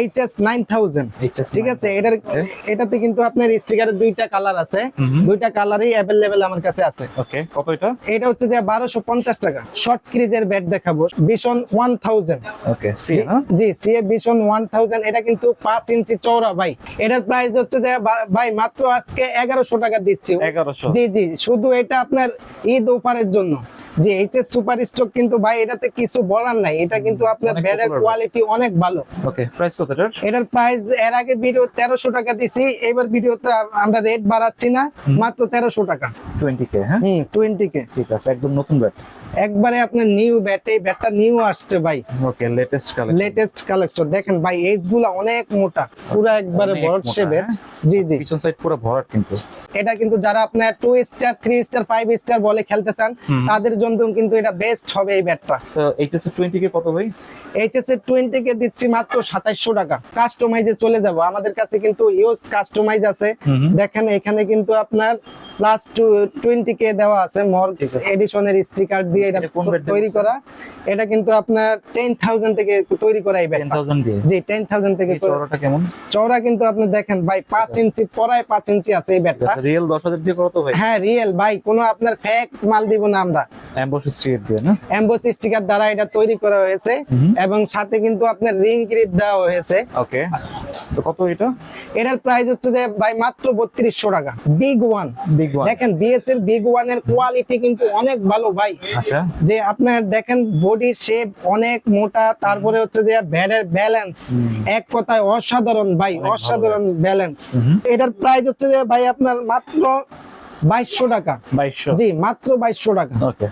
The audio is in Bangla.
HS 9000, ঠিক আছে। এটাতে কিন্তু আপনার স্টিকারের দুইটা কালার আছে, দুইটা কালারই अवेलेबल আমার কাছে আছে। ওকে, কত এটা? এটা হচ্ছে যে 1250 টাকা। শর্ট ক্রিজের ব্যাট দেখাবো, Vision 1000। ওকে, জি, সিএ Vision 1000। এটা কিন্তু 5 ইঞ্চি চওড়া ভাই। এটার প্রাইস হচ্ছে যে ভাই মাত্র আজকে 1100 টাকা দিচ্ছি। 1100? জি জি, শুধু এটা আপনার ঈদ অফারের জন্য। জি, এইচএস সুপার স্টক কিন্তু ভাই এটাতে কিছু বলার নাই। এটা কিন্তু আপনার ব্যাটের কোয়ালিটি অনেক ভালো। ওকে, প্রাইস কত এটার? এটার প্রাইস এর আগে ভিডিও 1300 টাকা দিছি, এবার ভিডিওতে আমরা রেট বাড়াচ্ছি না, মাত্র 1300 টাকা। 20k? হ্যাঁ, 20k। ঠিক আছে, একদম নতুন ব্যাট, একবারে আপনার নিউ ব্যাট। এই ব্যাটটা নিউ আসছে ভাই। ওকে, লেটেস্ট কালেকশন দেখেন ভাই, এজ গুলা অনেক মোটা, পুরো একবারে বড় শেপের। জি জি, পিছন সাইড পুরো ভরাট কিন্তু। এটা কিন্তু যারা আপনার 2 স্টার 3 স্টার 5 স্টার বলে খেলতে চান তাদের জন্য কিন্তু এটা বেস্ট হবে এই ব্যাটটা। তো এইচএস 20k কত ভাই? এইচএস এর 20 কে দিচ্ছি মাত্র 2700 টাকা। কাস্টমাইজে চলে যাব, আমাদের কাছে কিন্তু ইউজ কাস্টমাইজ আছে। দেখেন এখানে কিন্তু আপনার প্লাস 20k দেওয়া আছে, মর্গ এডিশনের স্টিকার দিয়ে এটা তৈরি করা। এটা কিন্তু আপনার 10000 থেকে তৈরি করা এই ব্যাটটা। 10000 দিয়ে? জি, 10000 থেকে। চওড়াটা কেমন? চওড়া কিন্তু আপনি দেখেন ভাই 5 ইঞ্চি, পরায় 5 ইঞ্চি আছে এই ব্যাটটা। রিয়েল 10000 দিয়ে কত ভাই? হ্যাঁ, রিয়েল ভাই, কোনো আপনার ফেক মাল দিব না আমরা। এমবস স্টিকার দিয়ে না? এমবস স্টিকার দ্বারা এটা তৈরি করা হয়েছে এবং সাথে কিন্তু আপনার রিং গ্রিপ দেওয়া হয়েছে। ওকে, তো কত এটা? এটার প্রাইস হচ্ছে যে ভাই মাত্র 3200 টাকা। বিগ ওয়ান দেখেন, বিএস এর বিগ ওয়ান এর কোয়ালিটি কিন্তু অনেক ভালো ভাই। আচ্ছা, যে আপনার দেখেন বডি শেপ অনেক মোটা, তারপরে হচ্ছে যে ব্যাটের ব্যালেন্স এক কথায় অসাধারণ ভাই, অসাধারণ ব্যালেন্স। এটার প্রাইস হচ্ছে যে ভাই আপনার মাত্র 2200 টাকা। 2200? জি, মাত্র 2200 টাকা। ওকে,